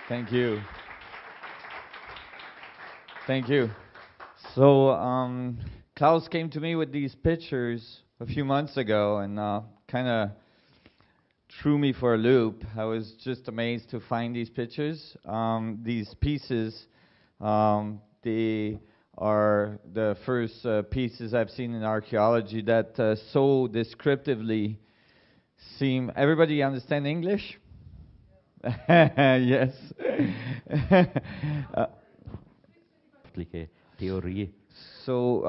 Thank you. Thank you. So, Klaus came to me with these pictures a few months ago and kind of threw me for a loop. I was just amazed to find these pictures. These pieces, they are the first pieces I've seen in archaeology that so descriptively seem. Everybody understand English? Yes. Theorie. So,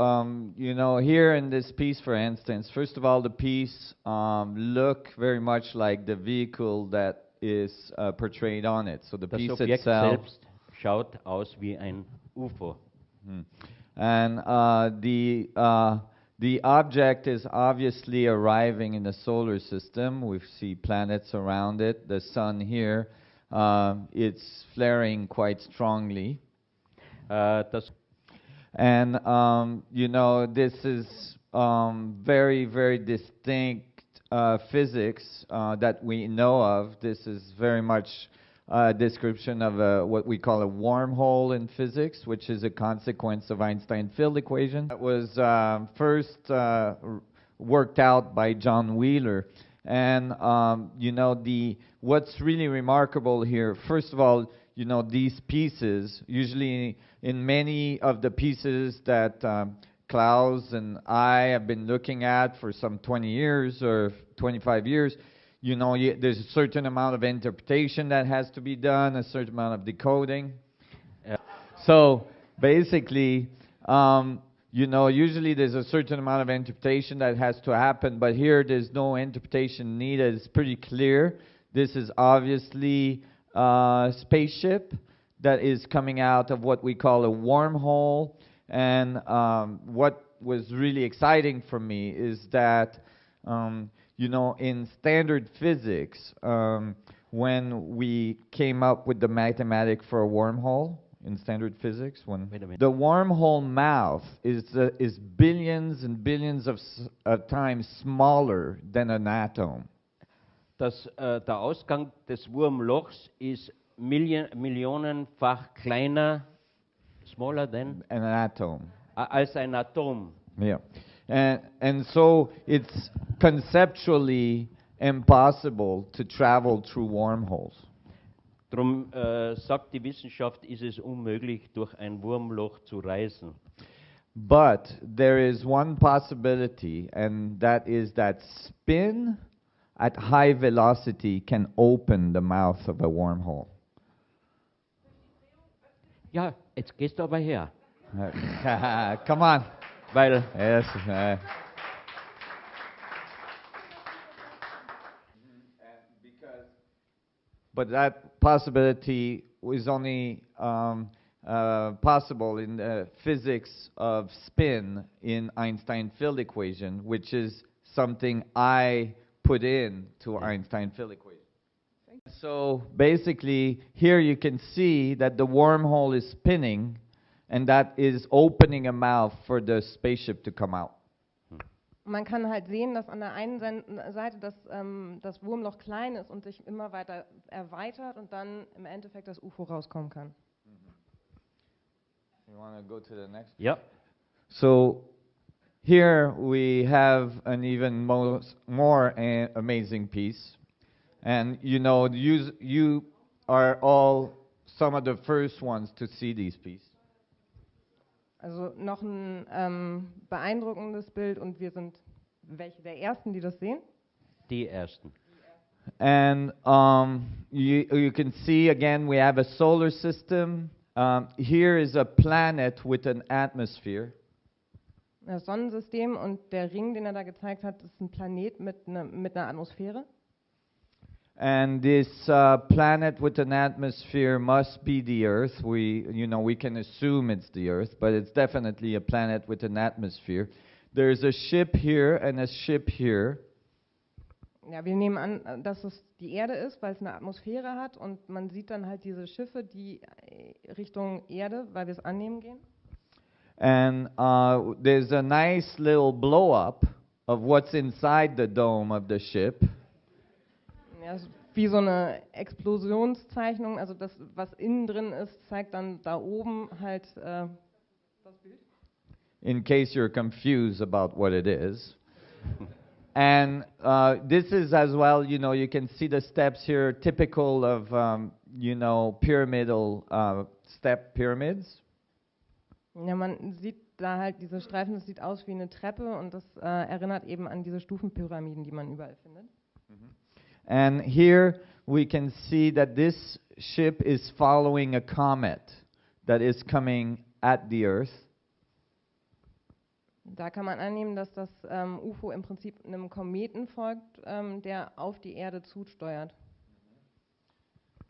here in this piece, for instance, first of all, the piece look very much like the vehicle that is portrayed on it. So the Das piece Objekt itself. selbst schaut aus wie ein UFO. And the object is obviously arriving in the solar system. We see planets around it. The sun here, it's flaring quite strongly. And, this is very, very distinct physics that we know of. This is very much a description of what we call a wormhole in physics, which is a consequence of Einstein's field equation. That was first worked out by John Wheeler. And, what's really remarkable here, first of all, these pieces, usually in many of the pieces that Klaus and I have been looking at for some 20 years or 25 years, there's a certain amount of interpretation that has to be done, a certain amount of decoding. So basically, usually there's a certain amount of interpretation that has to happen, but here there's no interpretation needed. It's pretty clear. This is obviously a spaceship that is coming out of what we call a wormhole. And what was really exciting for me is that, in standard physics, when we came up with the mathematic for a wormhole, in standard physics, when the wormhole mouth is billions and billions of times smaller than an atom. Der Ausgang des Wurmlochs ist millionenfach kleiner, smaller than an atom. Als ein Atom. Yeah. And so it's conceptually impossible to travel through wormholes. Drum sagt die Wissenschaft, ist es unmöglich, durch ein Wurmloch zu reisen. But there is one possibility, and that is that spin at high velocity can open the mouth of a wormhole. Ja, jetzt gehst du aber her. Come on. Weil yes. But that possibility was only possible in the physics of spin in Einstein's field equation, which is something I put in to Einstein's field equation. So basically, here you can see that the wormhole is spinning, and that is opening a mouth for the spaceship to come out. Man kann halt sehen, dass an der einen Seite das Wurmloch klein ist und sich immer weiter erweitert und dann im Endeffekt das UFO rauskommen kann. You want to go to the next? Ja. So here we have an even more amazing piece. And you are all some of the first ones to see these pieces. Also noch ein beeindruckendes Bild und wir sind welche der Ersten, die das sehen? Die Ersten. And you can see again we have a solar system. Here is a planet with an atmosphere. Das Sonnensystem und der Ring, den da gezeigt hat, ist ein Planet mit einer Atmosphäre. And this planet with an atmosphere must be the Earth. We can assume it's the Earth, but it's definitely a planet with an atmosphere. There's a ship here and a ship here. Ja, wir nehmen an, dass es die Erde ist, weil es eine Atmosphäre hat und man sieht dann halt diese Schiffe, die Richtung Erde, weil wir es annehmen gehen. And there's a nice little blow-up of what's inside the dome of the ship. Ja, wie so eine Explosionszeichnung, also das, was innen drin ist, zeigt dann da oben halt das Bild. In case you're confused about what it is. And this is as well, you can see the steps here, typical of, pyramidal step pyramids. Ja, man sieht da halt diese Streifen, das sieht aus wie eine Treppe und das erinnert eben an diese Stufenpyramiden, die man überall findet. And here we can see that this ship is following a comet that is coming at the Earth. Da kann man annehmen, dass das UFO im Prinzip einem Kometen folgt, der auf die Erde zusteuert.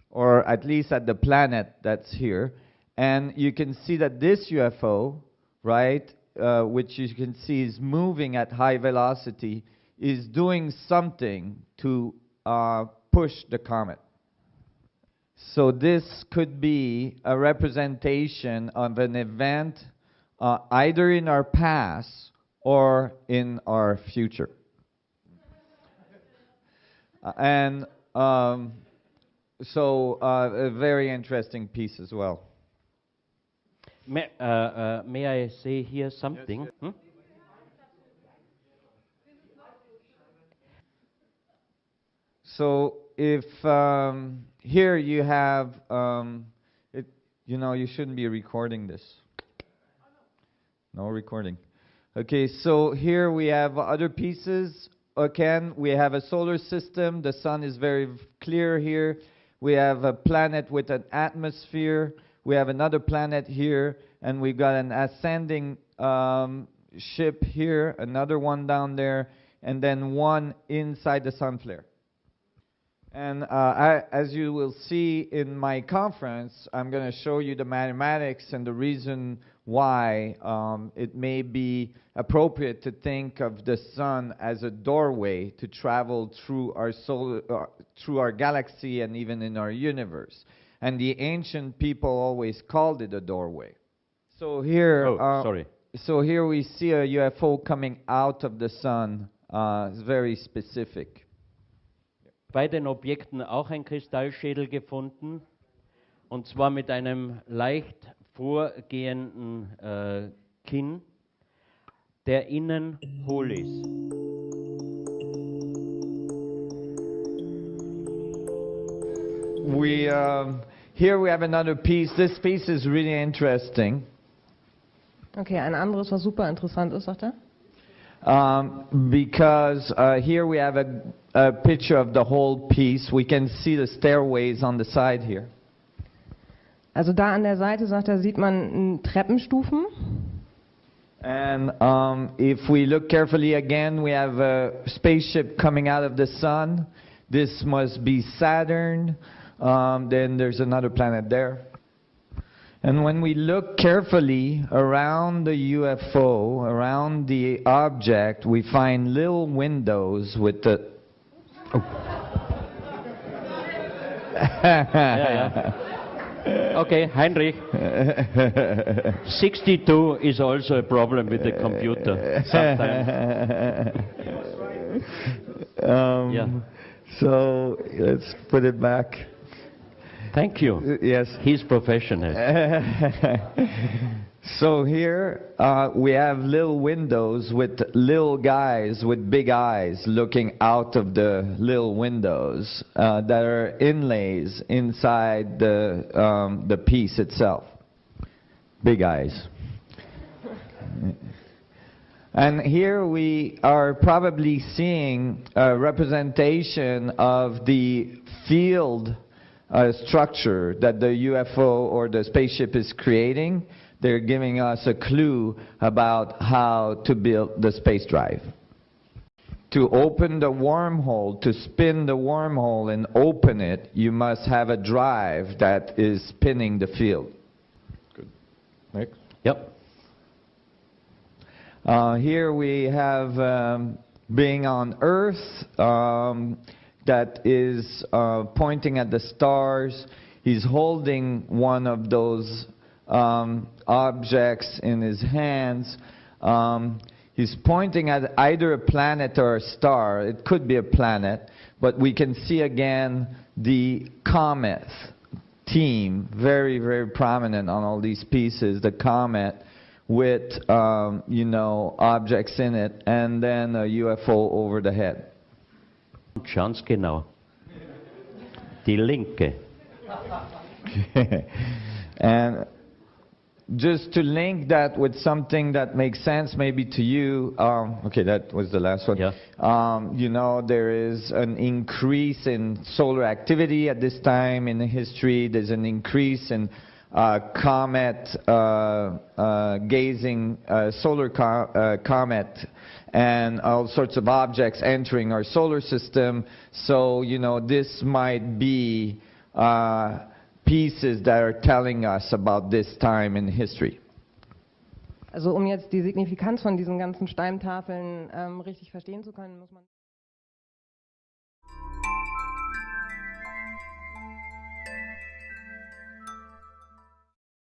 Or at least at the planet that's here. And you can see that this UFO, right, which you can see is moving at high velocity, is doing something to push the comet. So this could be a representation of an event either in our past or in our future. And so a very interesting piece as well. May I say here something? Yes, yes. So if here you have, you shouldn't be recording this. No recording. Okay, so here we have other pieces. Again, we have a solar system. The sun is very clear here. We have a planet with an atmosphere. We have another planet here. And we got an ascending ship here, another one down there, and then one inside the sun flare. And as you will see in my conference, I'm going to show you the mathematics and the reason why it may be appropriate to think of the sun as a doorway to travel through our through our galaxy and even in our universe. And the ancient people always called it a doorway. So here, So here we see a UFO coming out of the sun. It's very specific. Bei den Objekten auch ein Kristallschädel gefunden, und zwar mit einem leicht vorgehenden Kinn, der innen hohl ist. Here we have another piece. This piece is really interesting. Okay, ein anderes, was super interessant ist, sagt er. Because here we have a picture of the whole piece. We can see the stairways on the side here. Also da an der Seite, sagt er, sieht man Treppenstufen. And if we look carefully again, we have a spaceship coming out of the sun. This must be Saturn. Then there's another planet there. And when we look carefully around the UFO, around the object, we find little windows with the... Oh. Okay, Heinrich. 62 is also a problem with the computer sometimes. So let's put it back. Thank you. Yes. He's professional. So here we have little windows with little guys with big eyes looking out of the little windows that are inlays inside the piece itself. Big eyes. And here we are probably seeing a representation of the field structure that the UFO or the spaceship is creating. They're giving us a clue about how to build the space drive. To open the wormhole, to spin the wormhole and open it, you must have a drive that is spinning the field. Good. Next. Yep. Here we have being on Earth that is pointing at the stars. He's holding one of those objects in his hands. He's pointing at either a planet or a star. It could be a planet, but we can see again the comet theme, very, very prominent on all these pieces, the comet with, you know, objects in it, and then a UFO over the head. Ganz genau. Die linke. And just to link that with something that makes sense maybe to you, okay, that was the last one. Yeah. You know, there is an increase in solar activity at this time in the history. There's an increase in comet gazing, solar comet, and all sorts of objects entering our solar system. So, you know, this might be pieces that are telling us about this time in history. Also um jetzt die Signifikanz von diesen ganzen Steintafeln richtig verstehen zu können, muss man